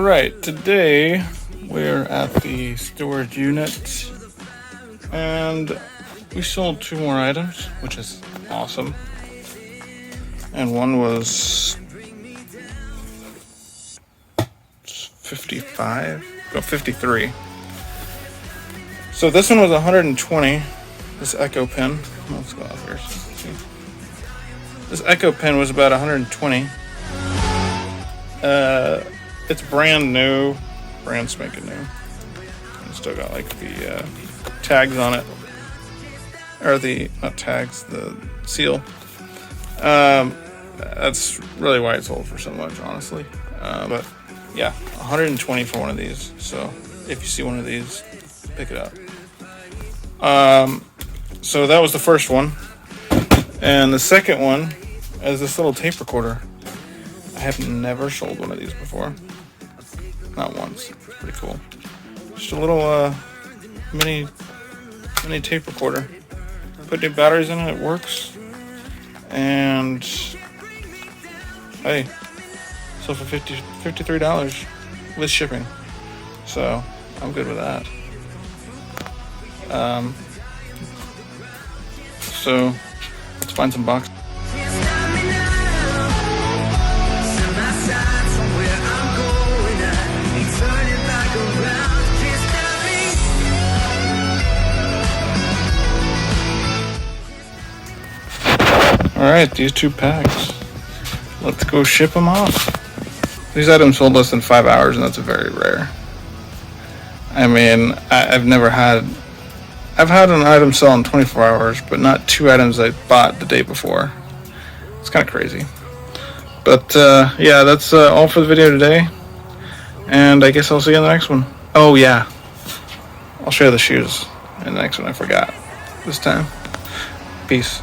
Alright, today we're at the storage unit and we sold 2 more items, which is awesome. And one was 53. So this one was 120. This Echo pen. Let's go out here. See. This Echo pen was about 120. It's brand new, brand spanking new. And still got like the tags on it, or the not tags, the seal. That's really why it sold for so much, honestly. But yeah, 120 for one of these. So if you see one of these, pick it up. So that was the first one, and the second one is this little tape recorder. I have never sold one of these before. Not once. It's pretty cool. Just a little mini tape recorder. Put new batteries in it, it works. And hey, so for $53 with shipping. So I'm good with that. So let's find some boxes. Alright, these 2 packs. Let's go ship them off. These items sold less than 5 hours, and that's very rare. I mean, I've had an item sell in 24 hours, but not 2 items I bought the day before. It's kind of crazy. But yeah, that's all for the video today. And I guess I'll see you in the next one. Oh yeah, I'll show you the shoes in the next one. I forgot this time. Peace.